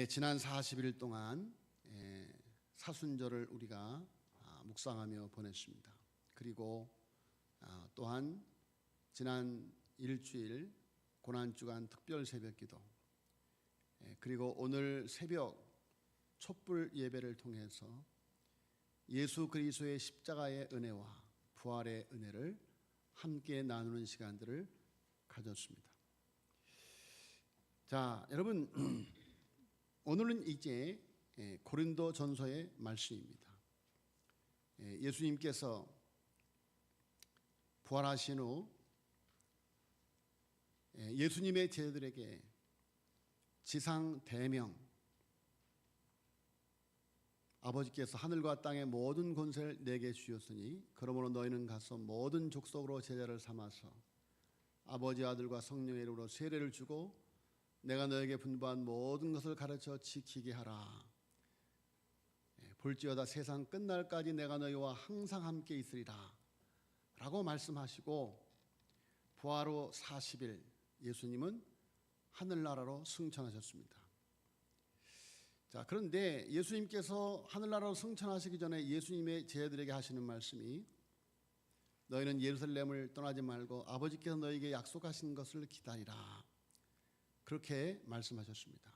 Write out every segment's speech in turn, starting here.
지난 40일 동안 사순절을 우리가 묵상하며 보냈습니다. 그리고 또한 지난 일주일 고난주간 특별 새벽기도, 그리고 오늘 새벽 촛불 예배를 통해서 예수 그리스도의 십자가의 은혜와 부활의 은혜를 함께 나누는 시간들을 가졌습니다. 자, 여러분, 오늘은 이제 고린도 전서의 말씀입니다. 예수님께서 부활하신 후 예수님의 제자들에게 지상 대명, 아버지께서 하늘과 땅의 모든 권세를 내게 주셨으니 그러므로 너희는 가서 모든 족속으로 제자를 삼아서 아버지, 아들과 성령의 이름으로 세례를 주고 내가 너에게 분부한 모든 것을 가르쳐 지키게 하라. 볼지어다 세상 끝날까지 내가 너희와 항상 함께 있으리라 라고 말씀하시고, 부활 후 40일 예수님은 하늘나라로 승천하셨습니다. 자, 그런데 예수님께서 하늘나라로 승천하시기 전에 예수님의 제자들에게 하시는 말씀이, 너희는 예루살렘을 떠나지 말고 아버지께서 너희에게 약속하신 것을 기다리라, 그렇게 말씀하셨습니다.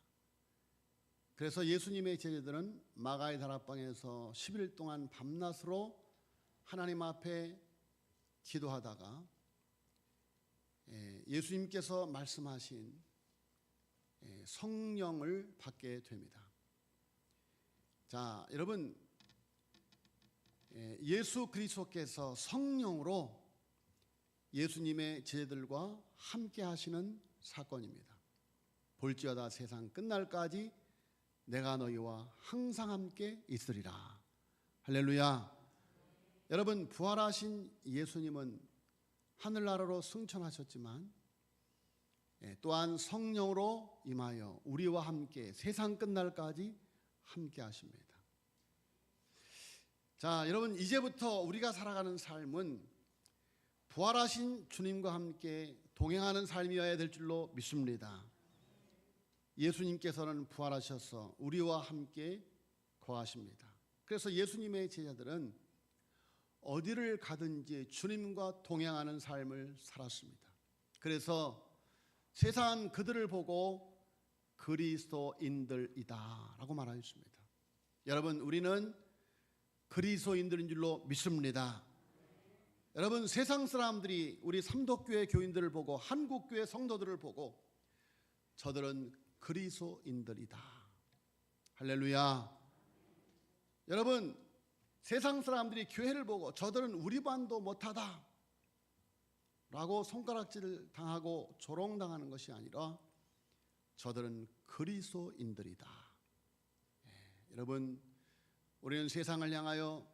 그래서 예수님의 제자들은 마가의 다락방에서 10일 동안 밤낮으로 하나님 앞에 기도하다가 예수님께서 말씀하신 성령을 받게 됩니다. 자, 여러분, 예수 그리스도께서 성령으로 예수님의 제자들과 함께 하시는 사건입니다. 볼지어다 세상 끝날까지 내가 너희와 항상 함께 있으리라. 할렐루야. 여러분, 부활하신 예수님은 하늘나라로 승천하셨지만 또한 성령으로 임하여 우리와 함께 세상 끝날까지 함께 하십니다. 자, 여러분, 이제부터 우리가 살아가는 삶은 부활하신 주님과 함께 동행하는 삶이어야 될 줄로 믿습니다. 예수님께서는 부활하셔서 우리와 함께 거하십니다. 그래서 예수님의 제자들은 어디를 가든지 주님과 동행하는 삶을 살았습니다. 그래서 세상은 그들을 보고 그리스도인들이다 라고 말하였습니다. 여러분, 우리는 그리스도인들인 줄로 믿습니다. 여러분, 세상 사람들이 우리 삼덕교회 교인들을 보고, 한국교회 성도들을 보고 저들은 그리스도인들이다. 할렐루야. 여러분, 세상 사람들이 교회를 보고 저들은 우리 반도 못하다 라고 손가락질을 당하고 조롱당하는 것이 아니라 저들은 그리스도인들이다. 여러분, 우리는 세상을 향하여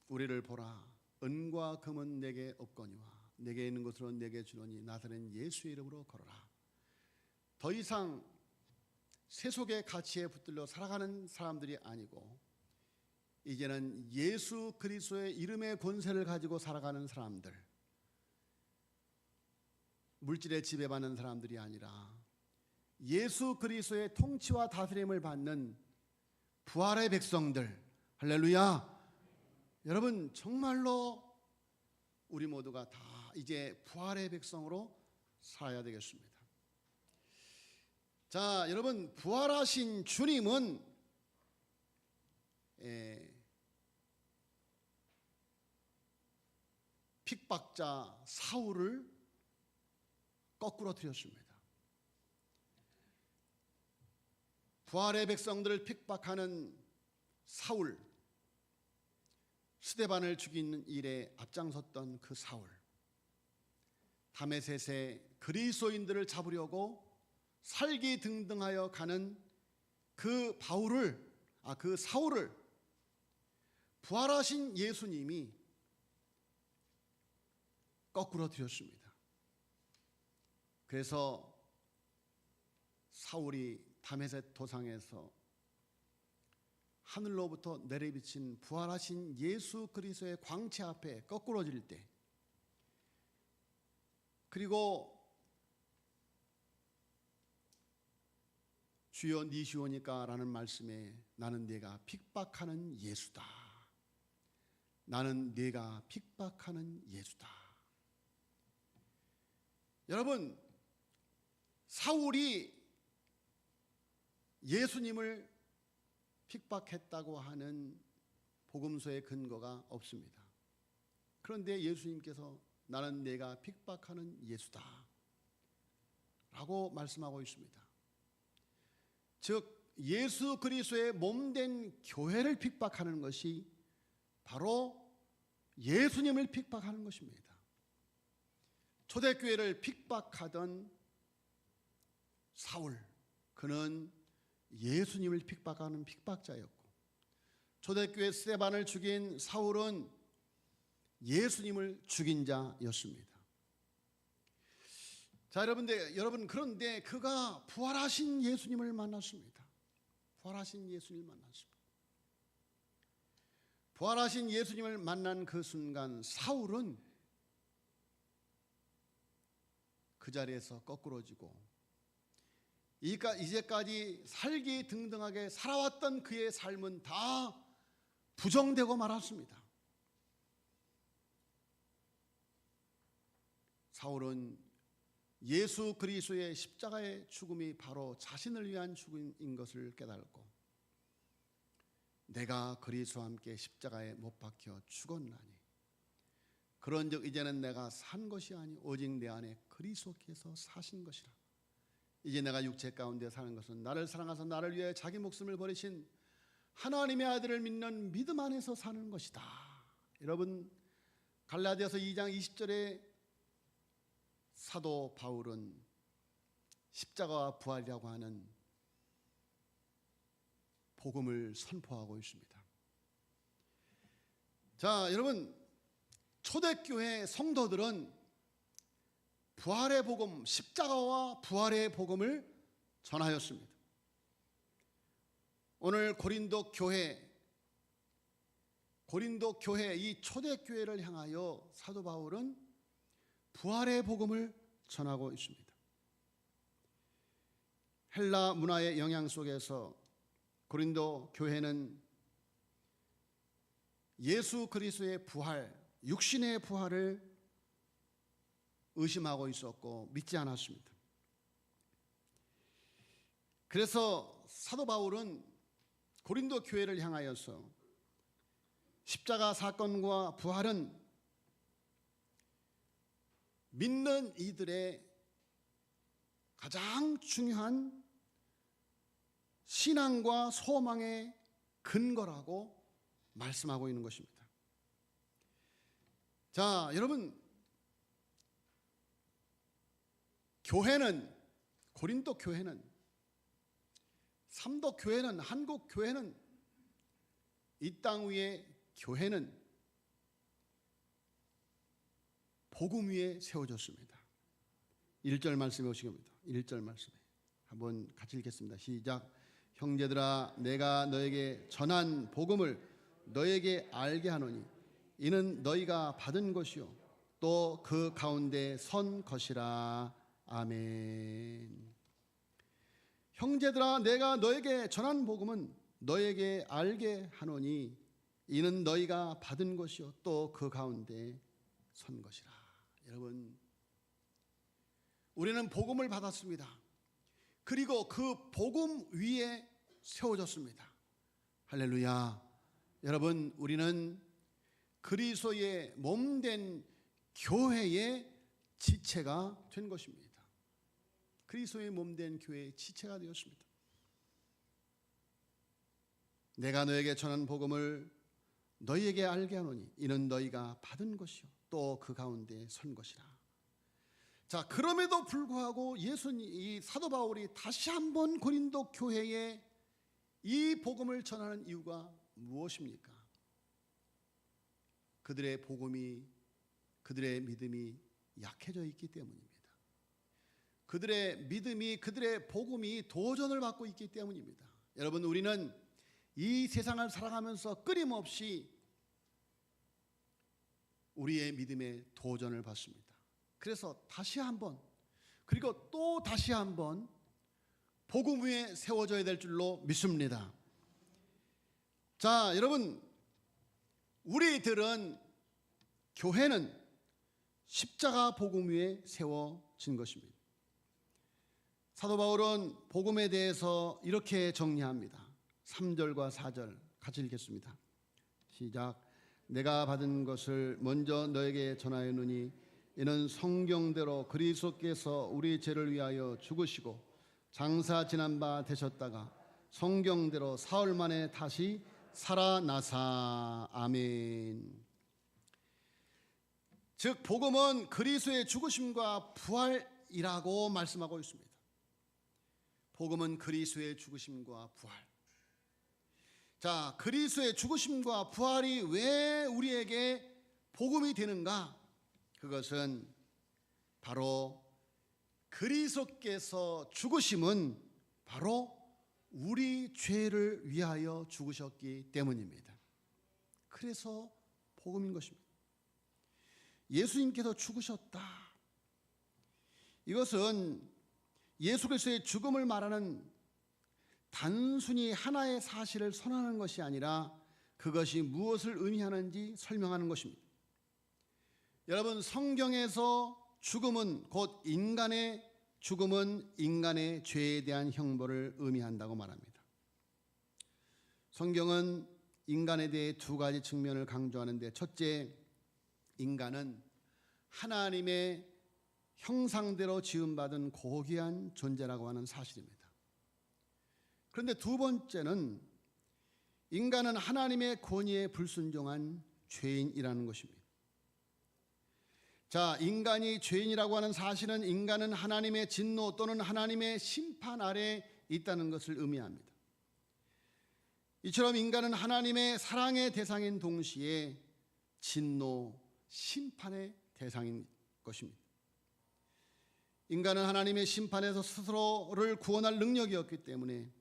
우리를 보라, 은과 금은 내게 없거니와 내게 있는 것으로 내게 주노니 나사렛 예수의 이름으로 걸어라. 더 이상 세속의 가치에 붙들려 살아가는 사람들이 아니고 이제는 예수 그리스도의 이름의 권세를 가지고 살아가는 사람들, 물질에 지배받는 사람들이 아니라 예수 그리스도의 통치와 다스림을 받는 부활의 백성들. 할렐루야. 여러분, 정말로 우리 모두가 다 이제 부활의 백성으로 살아야 되겠습니다. 자, 여러분, 부활하신 주님은 핍박자 사울을 거꾸로 드렸습니다. 부활의 백성들을 핍박하는 사울, 스데반을 죽이는 일에 앞장섰던 그 사울, 다메섹에 그리스도인들을 잡으려고 살기등등하여 가는 그 사울을 부활하신 예수님이 거꾸로 드렸습니다. 그래서 사울이 다메섹 도상에서 하늘로부터 내려비친 부활하신 예수 그리스도의 광채 앞에 거꾸로질 때 그리고 주여 니시오니까 라는 말씀에 나는 네가 핍박하는 예수다. 나는 네가 핍박하는 예수다. 여러분, 사울이 예수님을 핍박했다고 하는 복음서의 근거가 없습니다. 그런데 예수님께서 나는 네가 핍박하는 예수다 라고 말씀하고 있습니다. 즉 예수 그리스도의 몸된 교회를 핍박하는 것이 바로 예수님을 핍박하는 것입니다. 초대교회를 핍박하던 사울, 그는 예수님을 핍박하는 픽박자였고, 초대교회 스데반을 죽인 사울은 예수님을 죽인 자였습니다. 자, 여러분 그런데 그가 부활하신 예수님을 만났습니다. 부활하신 예수님을 만났습니다. 부활하신 예수님을 만난 그 순간 사울은 그 자리에서 거꾸러지고 이제까지 살기 등등하게 살아왔던 그의 삶은 다 부정되고 말았습니다. 사울은 예수 그리스도의 십자가의 죽음이 바로 자신을 위한 죽음인 것을 깨달고 내가 그리스도와 함께 십자가에 못 박혀 죽었나니 그런즉 이제는 내가 산 것이 아니 오직 내 안에 그리스도께서 사신 것이라. 이제 내가 육체 가운데 사는 것은 나를 사랑하사 나를 위해 자기 목숨을 버리신 하나님의 아들을 믿는 믿음 안에서 사는 것이다. 여러분, 갈라디아서 2장 20절에 사도 바울은 십자가와 부활이라고 하는 복음을 선포하고 있습니다. 자, 여러분, 초대교회 성도들은 부활의 복음, 십자가와 부활의 복음을 전하였습니다. 오늘 고린도 교회 이 초대교회를 향하여 사도 바울은 부활의 복음을 전하고 있습니다. 헬라 문화의 영향 속에서 고린도 교회는 예수 그리스도의 부활, 육신의 부활을 의심하고 있었고 믿지 않았습니다. 그래서 사도 바울은 고린도 교회를 향하여서 십자가 사건과 부활은 믿는 이들의 가장 중요한 신앙과 소망의 근거라고 말씀하고 있는 것입니다. 자, 여러분, 고린도 교회는, 삼도 교회는, 한국 교회는, 이 땅 위의 교회는 복음 위에 세워졌습니다. 1절 말씀에 오시겠습니다. 1절 말씀에 한번 같이 읽겠습니다. 시작. 형제들아, 내가 너에게 전한 복음을 너에게 알게 하노니 이는 너희가 받은 것이요 또 그 가운데 선 것이라. 아멘. 형제들아, 내가 너에게 전한 복음은 너에게 알게 하노니 이는 너희가 받은 것이요 또 그 가운데 선 것이라. 여러분, 우리는 복음을 받았습니다. 그리고 그 복음 위에 세워졌습니다. 할렐루야. 여러분, 우리는 그리스도의 몸된 교회의 지체가 된 것입니다. 그리스도의 몸된 교회의 지체가 되었습니다. 내가 너에게 전한 복음을 너희에게 알게 하노니 이는 너희가 받은 것이요 또 그 가운데 선 것이라. 자, 그럼에도 불구하고 이 사도 바울이 다시 한번 고린도 교회에 이 복음을 전하는 이유가 무엇입니까? 그들의 믿음이 약해져 있기 때문입니다. 그들의 믿음이, 그들의 복음이 도전을 받고 있기 때문입니다. 여러분, 우리는 이 세상을 살아가면서 끊임없이 우리의 믿음에 도전을 받습니다. 그래서 다시 한번, 그리고 또 다시 한번 복음 위에 세워져야 될 줄로 믿습니다. 자, 여러분, 우리들은, 교회는 십자가 복음 위에 세워진 것입니다. 사도 바울은 복음에 대해서 이렇게 정리합니다. 3절과 4절 같이 읽겠습니다. 시작. 내가 받은 것을 먼저 너에게 전하였느니 이는 성경대로 그리스도께서 우리 죄를 위하여 죽으시고 장사 지난 바 되셨다가 성경대로 사흘 만에 다시 살아나사. 아멘. 즉 복음은 그리스도의 죽으심과 부활이라고 말씀하고 있습니다. 복음은 그리스도의 죽으심과 부활. 자, 그리스도의 죽으심과 부활이 왜 우리에게 복음이 되는가? 그것은 바로 그리스도께서 죽으심은 바로 우리 죄를 위하여 죽으셨기 때문입니다. 그래서 복음인 것입니다. 예수님께서 죽으셨다. 이것은 예수 그리스도의 죽음을 말하는 단순히 하나의 사실을 선언하는 것이 아니라 그것이 무엇을 의미하는지 설명하는 것입니다. 여러분, 성경에서 죽음은 곧 인간의 죽음은 인간의 죄에 대한 형벌을 의미한다고 말합니다. 성경은 인간에 대해 두 가지 측면을 강조하는데, 첫째, 인간은 하나님의 형상대로 지음받은 고귀한 존재라고 하는 사실입니다. 그런데 두 번째는 인간은 하나님의 권위에 불순종한 죄인이라는 것입니다. 자, 인간이 죄인이라고 하는 사실은 인간은 하나님의 진노 또는 하나님의 심판 아래 있다는 것을 의미합니다. 이처럼 인간은 하나님의 사랑의 대상인 동시에 진노, 심판의 대상인 것입니다. 인간은 하나님의 심판에서 스스로를 구원할 능력이 없기 때문에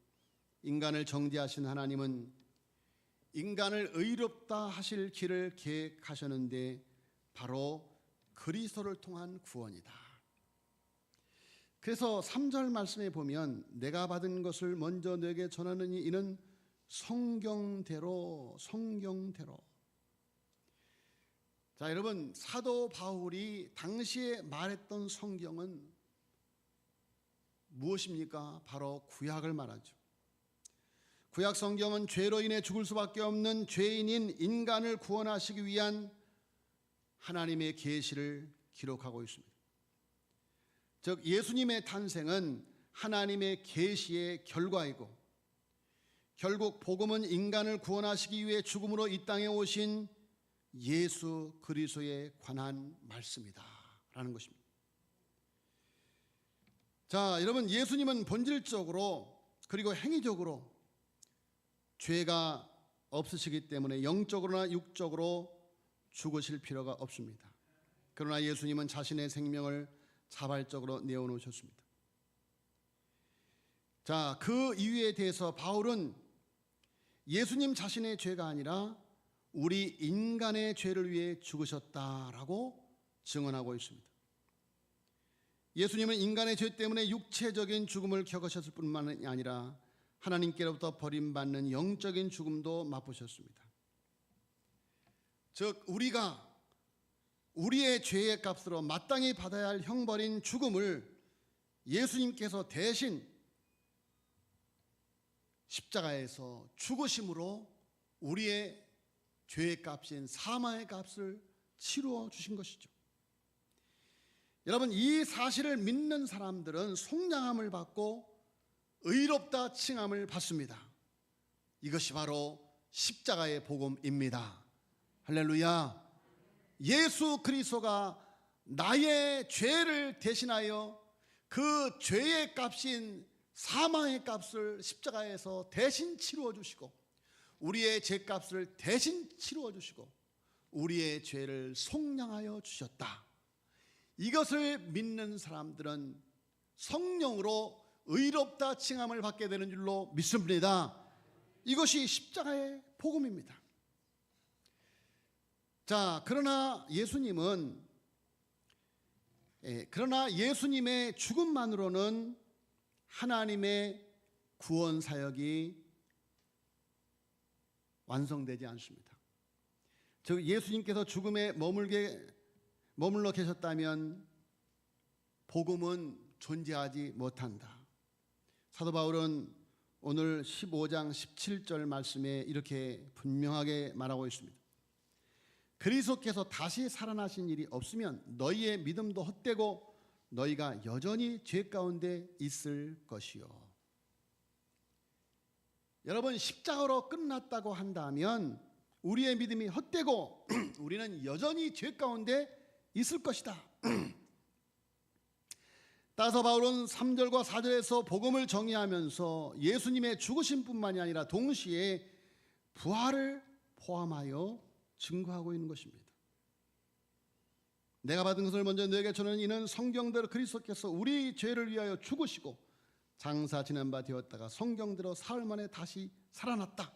인간을 정죄하신 하나님은 인간을 의롭다 하실 길을 계획하셨는데 바로 그리스도를 통한 구원이다. 그래서 3절 말씀에 보면 내가 받은 것을 먼저 너에게 전하느니 이는 성경대로. 자, 여러분, 사도 바울이 당시에 말했던 성경은 무엇입니까? 바로 구약을 말하죠. 구약 성경은 죄로 인해 죽을 수밖에 없는 죄인인 인간을 구원하시기 위한 하나님의 계시를 기록하고 있습니다. 즉 예수님의 탄생은 하나님의 계시의 결과이고 결국 복음은 인간을 구원하시기 위해 죽음으로 이 땅에 오신 예수 그리스도에 관한 말씀이다 라는 것입니다. 자, 여러분, 예수님은 본질적으로 그리고 행위적으로 죄가 없으시기 때문에 영적으로나 육적으로 죽으실 필요가 없습니다. 그러나 예수님은 자신의 생명을 자발적으로 내어놓으셨습니다. 자, 그 이유에 대해서 바울은 예수님 자신의 죄가 아니라 우리 인간의 죄를 위해 죽으셨다라고 증언하고 있습니다. 예수님은 인간의 죄 때문에 육체적인 죽음을 겪으셨을 뿐만 아니라 하나님께로부터 버림받는 영적인 죽음도 맛보셨습니다. 즉 우리가 우리의 죄의 값으로 마땅히 받아야 할 형벌인 죽음을 예수님께서 대신 십자가에서 죽으심으로 우리의 죄의 값인 사망의 값을 치루어 주신 것이죠. 여러분, 이 사실을 믿는 사람들은 속량함을 받고 의롭다 칭함을 받습니다. 이것이 바로 십자가의 복음입니다. 할렐루야. 예수 그리스도가 나의 죄를 대신하여 그 죄의 값인 사망의 값을 십자가에서 대신 치루어 주시고 우리의 죄값을 대신 치루어 주시고 우리의 죄를 속량하여 주셨다. 이것을 믿는 사람들은 성령으로 의롭다 칭함을 받게 되는 줄로 믿습니다. 이것이 십자가의 복음입니다. 자, 그러나 예수님은 그러나 예수님의 죽음만으로는 하나님의 구원 사역이 완성되지 않습니다. 즉 예수님께서 죽음에 머물러 계셨다면 복음은 존재하지 못한다. 사도 바울은 오늘 15장 17절 말씀에 이렇게 분명하게 말하고 있습니다. 그리스도께서 다시 살아나신 일이 없으면 너희의 믿음도 헛되고 너희가 여전히 죄 가운데 있을 것이요. 여러분, 십자가로 끝났다고 한다면 우리의 믿음이 헛되고 우리는 여전히 죄 가운데 있을 것이다. 따라서 바울은 3절과 4절에서 복음을 정의하면서 예수님의 죽으심뿐만이 아니라 동시에 부활을 포함하여 증거하고 있는 것입니다. 내가 받은 것을 먼저 너에게 전하는 이는 성경대로 그리스도께서 우리 죄를 위하여 죽으시고 장사 지난 바 되었다가 성경대로 사흘 만에 다시 살아났다.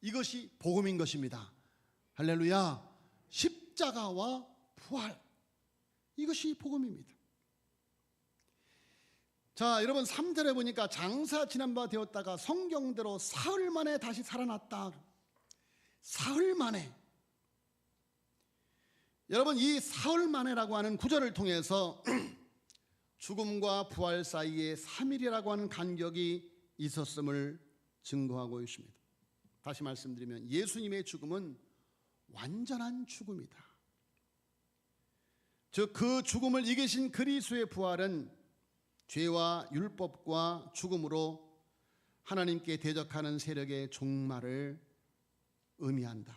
이것이 복음인 것입니다. 할렐루야. 십자가와 부활, 이것이 복음입니다. 자, 여러분 3절에 보니까 장사 지난 바 되었다가 성경대로 사흘 만에 다시 살아났다. 사흘 만에. 여러분, 이 사흘 만에라고 하는 구절을 통해서 죽음과 부활 사이에 3일이라고 하는 간격이 있었음을 증거하고 있습니다. 다시 말씀드리면 예수님의 죽음은 완전한 죽음이다. 즉 그 죽음을 이기신 그리스도의 부활은 죄와 율법과 죽음으로 하나님께 대적하는 세력의 종말을 의미한다.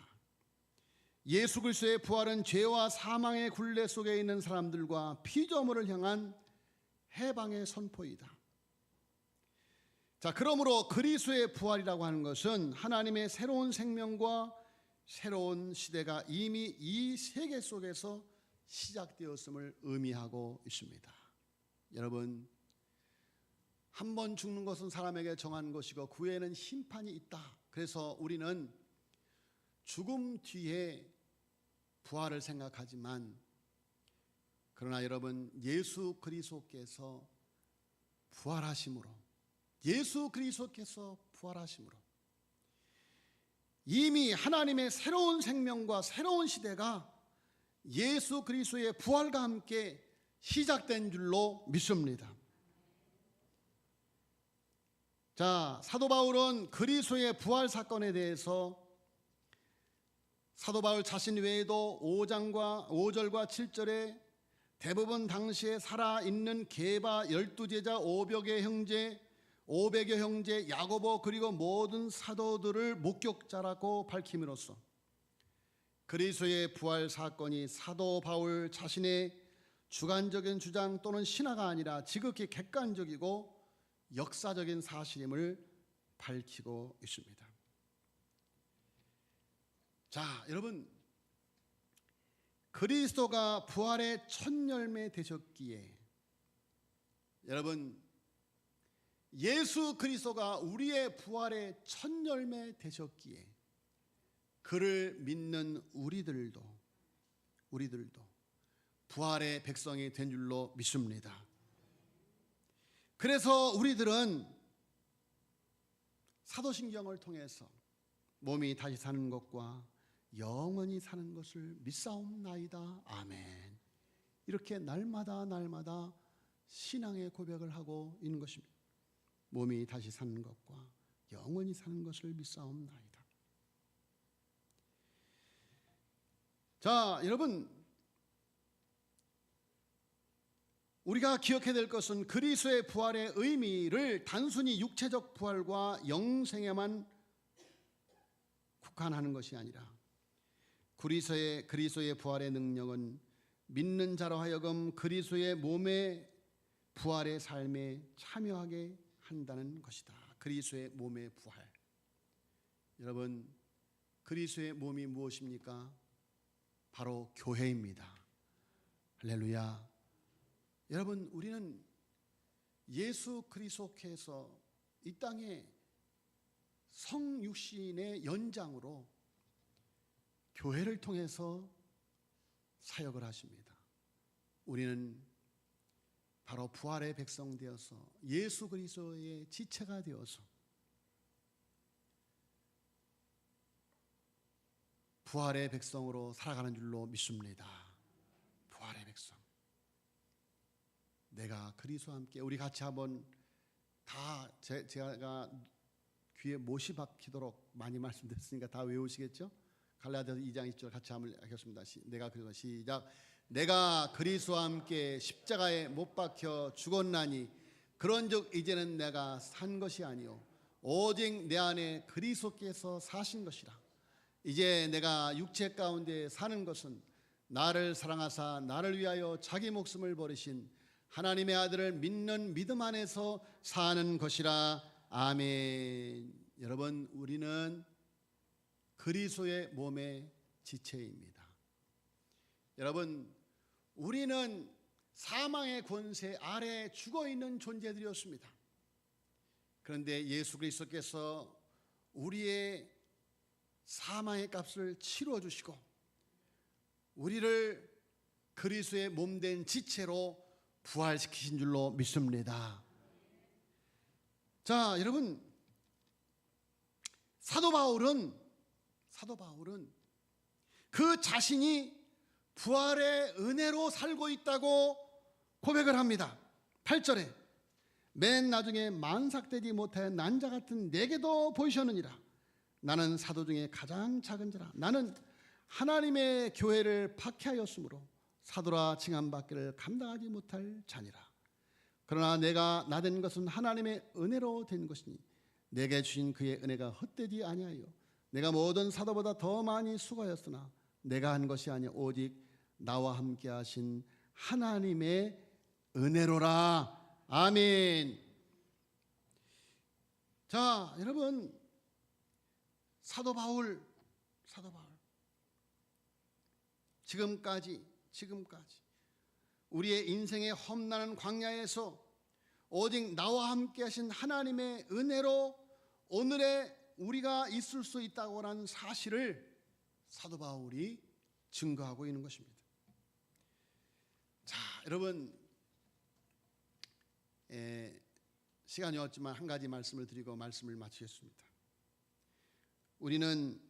예수 그리스도의 부활은 죄와 사망의 굴레 속에 있는 사람들과 피조물을 향한 해방의 선포이다. 자, 그러므로 그리스도의 부활이라고 하는 것은 하나님의 새로운 생명과 새로운 시대가 이미 이 세계 속에서 시작되었음을 의미하고 있습니다. 여러분, 한 번 죽는 것은 사람에게 정한 것이고 그 후에는 심판이 있다. 그래서 우리는 죽음 뒤에 부활을 생각하지만, 그러나 여러분, 예수 그리스도께서 부활하심으로, 예수 그리스도께서 부활하심으로 이미 하나님의 새로운 생명과 새로운 시대가 예수 그리스도의 부활과 함께 시작된 줄로 믿습니다. 자, 사도 바울은 그리스도의 부활 사건에 대해서 사도 바울 자신 외에도 5절과 7절에 대부분 당시에 살아있는 게바 12제자 500여 형제 야고보 그리고 모든 사도들을 목격자라고 밝힘으로써 그리스도의 부활 사건이 사도 바울 자신의 주관적인 주장 또는 신화가 아니라 지극히 객관적이고 역사적인 사실임을 밝히고 있습니다. 자, 여러분, 그리스도가 부활의 첫 열매 되셨기에, 여러분, 예수 그리스도가 우리의 부활의 첫 열매 되셨기에 그를 믿는 우리들도 부활의 백성이 된 줄로 믿습니다. 그래서 우리들은 사도신경을 통해서 몸이 다시 사는 것과 영원히 사는 것을 믿사옵나이다. 아멘. 이렇게 날마다 신앙의 고백을 하고 있는 것입니다. 몸이 다시 사는 것과 영원히 사는 것을 믿사옵나이다. 자, 여러분, 우리가 기억해야 될 것은 그리스도의 부활의 의미를 단순히 육체적 부활과 영생에만 국한하는 것이 아니라 그리스도의 부활의 능력은 믿는 자로 하여금 그리스도의 몸의 부활의 삶에 참여하게 한다는 것이다. 그리스도의 몸의 부활. 여러분, 그리스도의 몸이 무엇입니까? 바로 교회입니다. 할렐루야. 여러분, 우리는 예수 그리스도께서 이 땅에 성육신의 연장으로 교회를 통해서 사역을 하십니다. 우리는 바로 부활의 백성 되어서 예수 그리스도의 지체가 되어서 부활의 백성으로 살아가는 줄로 믿습니다. 부활의 백성. 내가 그리스도와 함께, 우리 같이 한번 다 제가 귀에 못이 박히도록 많이 말씀드렸으니까 다 외우시겠죠? 갈라디아서 2장 1절 같이 한번 하겠습니다. 내가 그리스도, 시작. 내가 그리스도와 함께 십자가에 못 박혀 죽었나니 그런즉 이제는 내가 산 것이 아니요 오직 내 안에 그리스도께서 사신 것이라. 이제 내가 육체 가운데 사는 것은 나를 사랑하사 나를 위하여 자기 목숨을 버리신 하나님의 아들을 믿는 믿음 안에서 사는 것이라. 아멘. 여러분, 우리는 그리스도의 몸의 지체입니다. 여러분, 우리는 사망의 권세 아래 죽어있는 존재들이었습니다. 그런데 예수 그리스도께서 우리의 사망의 값을 치루어 주시고 우리를 그리스도의 몸된 지체로 부활시키신 줄로 믿습니다. 자, 여러분, 사도 바울은 그 자신이 부활의 은혜로 살고 있다고 고백을 합니다. 8절에 맨 나중에 만삭되지 못하여 난자 같은 내게도 보이셨느니라. 나는 사도 중에 가장 작은 자라. 나는 하나님의 교회를 박해하였으므로 사도라 칭함받기를 감당하지 못할 자니라. 그러나 내가 나된 것은 하나님의 은혜로 된 것이니 내게 주신 그의 은혜가 헛되지 아니하여 내가 모든 사도보다 더 많이 수고하였으나 내가 한 것이 아니라 오직 나와 함께 하신 하나님의 은혜로라. 아멘. 자, 여러분, 사도 바울 지금까지 우리의 인생의 험난한 광야에서 오직 나와 함께 하신 하나님의 은혜로 오늘의 우리가 있을 수 있다고 하는 사실을 사도 바울이 증거하고 있는 것입니다. 자, 여러분, 시간이 없지만 한 가지 말씀을 드리고 말씀을 마치겠습니다. 우리는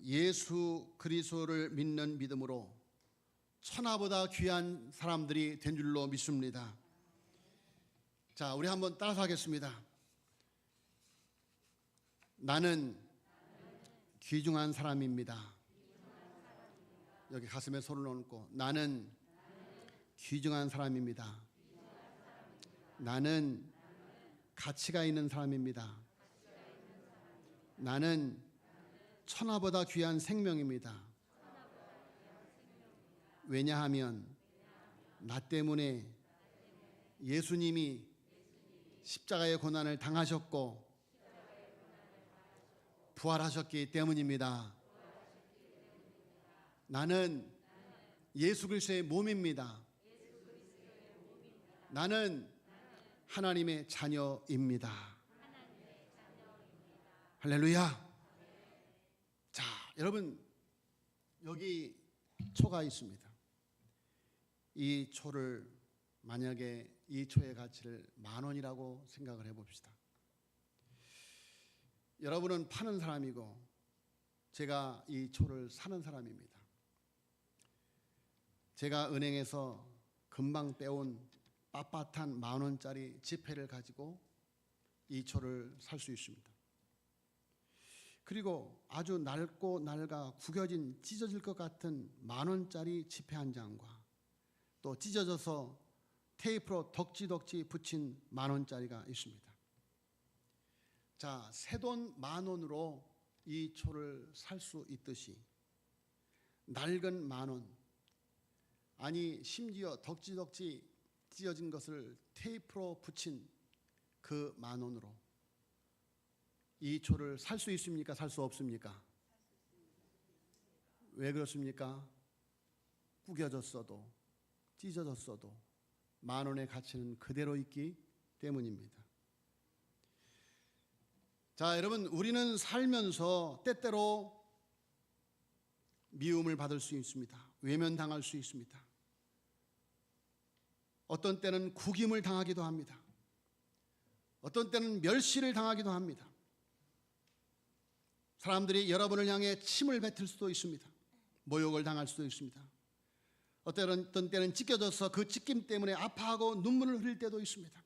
예수 그리스도를 믿는 믿음으로 천하보다 귀한 사람들이 된 줄로 믿습니다. 자, 우리 한번 따라서 하겠습니다. 나는 귀중한 사람입니다. 여기 가슴에 손을 얹고 나는 귀중한 사람입니다. 나는 가치가 있는 사람입니다. 나는 천하보다 귀한 생명입니다. 왜냐하면 나 때문에 예수님이 십자가의 고난을 당하셨고 부활하셨기 때문입니다. 나는 예수 그리스도의 몸입니다. 나는 하나님의 자녀입니다. 할렐루야. 자, 여러분, 여기 초가 있습니다. 이 초를 만약에 이 초의 가치를 10,000원이라고 생각을 해봅시다. 여러분은 파는 사람이고 제가 이 초를 사는 사람입니다. 제가 은행에서 금방 빼온 빳빳한 10,000원짜리 지폐를 가지고 이 초를 살 수 있습니다. 그리고 아주 낡고 낡아 구겨진 찢어질 것 같은 10,000원짜리 지폐 한 장과 또 찢어져서 테이프로 덕지덕지 붙인 10,000원짜리가 있습니다. 자, 새돈 10,000원으로 이 초를 살 수 있듯이 낡은 10,000원, 아니 심지어 덕지덕지 찢어진 것을 테이프로 붙인 그 10,000원으로 이 초를 살 수 있습니까? 살 수 없습니까? 왜 그렇습니까? 구겨졌어도 찢어졌어도 10,000원의 가치는 그대로 있기 때문입니다. 자, 여러분, 우리는 살면서 때때로 미움을 받을 수 있습니다. 외면당할 수 있습니다. 어떤 때는 국임을 당하기도 합니다. 어떤 때는 멸시를 당하기도 합니다. 사람들이 여러분을 향해 침을 뱉을 수도 있습니다. 모욕을 당할 수도 있습니다. 어떤 때는 찢겨져서 그 찢김 때문에 아파하고 눈물을 흘릴 때도 있습니다.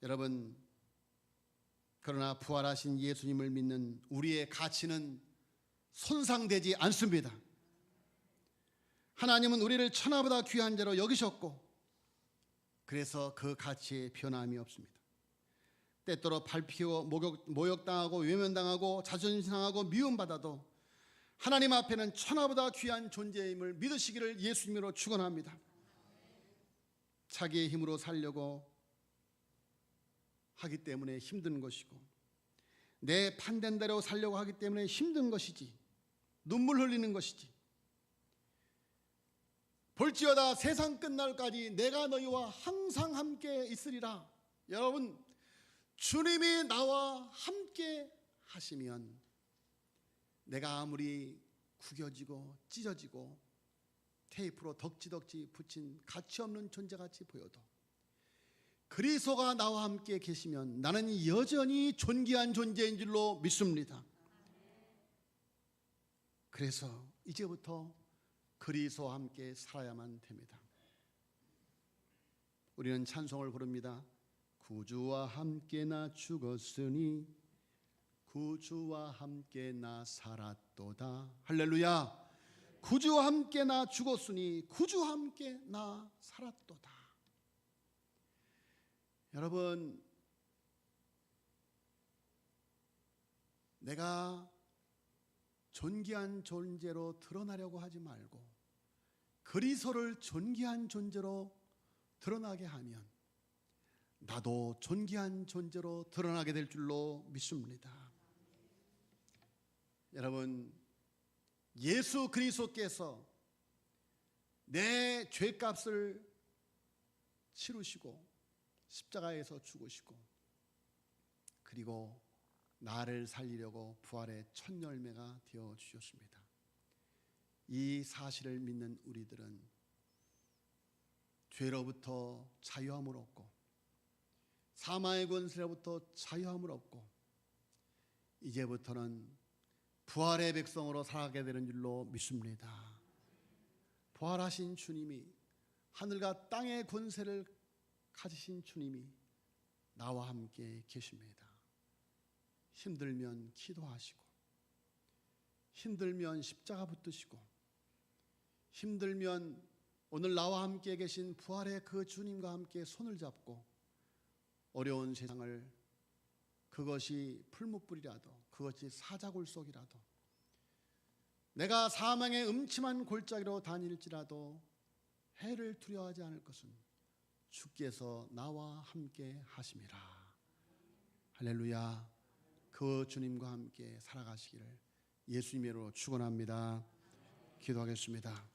여러분, 그러나 부활하신 예수님을 믿는 우리의 가치는 손상되지 않습니다. 하나님은 우리를 천하보다 귀한 자로 여기셨고, 그래서 그 가치에 변함이 없습니다. 때때로 밟히고 모욕당하고 외면당하고 자존심 상하고 미움받아도 하나님 앞에는 천하보다 귀한 존재임을 믿으시기를 예수님으로 축원합니다. 자기의 힘으로 살려고 하기 때문에 힘든 것이고, 내 판단 대로 살려고 하기 때문에 힘든 것이지, 눈물 흘리는 것이지, 볼지어다 세상 끝날까지 내가 너희와 항상 함께 있으리라. 여러분, 주님이 나와 함께 하시면 내가 아무리 구겨지고 찢어지고 테이프로 덕지덕지 붙인 가치없는 존재같이 보여도 그리스도가 나와 함께 계시면 나는 여전히 존귀한 존재인 줄로 믿습니다. 그래서 이제부터 그리스도와 함께 살아야만 됩니다. 우리는 찬송을 부릅니다. 구주와 함께 나 죽었으니 구주와 함께 나 살았도다. 할렐루야. 구주와 함께 나 죽었으니 구주와 함께 나 살았도다. 여러분, 내가 존귀한 존재로 드러나려고 하지 말고 그리스도를 존귀한 존재로 드러나게 하면 나도 존귀한 존재로 드러나게 될 줄로 믿습니다. 여러분, 예수 그리스도께서 내 죄값을 치르시고 십자가에서 죽으시고 그리고 나를 살리려고 부활의 첫 열매가 되어 주셨습니다. 이 사실을 믿는 우리들은 죄로부터 자유함을 얻고 사망의 권세로부터 자유함을 얻고 이제부터는 부활의 백성으로 살아가게 되는 줄로 믿습니다. 부활하신 주님이, 하늘과 땅의 권세를 가지신 주님이 나와 함께 계십니다. 힘들면 기도하시고, 힘들면 십자가 붙드시고, 힘들면 오늘 나와 함께 계신 부활의 그 주님과 함께 손을 잡고 어려운 세상을, 그것이 풀무불이라도, 그것이 사자굴 속이라도, 내가 사망의 음침한 골짜기로 다닐지라도 해를 두려워하지 않을 것은 주께서 나와 함께 하심이라. 할렐루야. 그 주님과 함께 살아가시기를 예수님으로 축원합니다. 기도하겠습니다.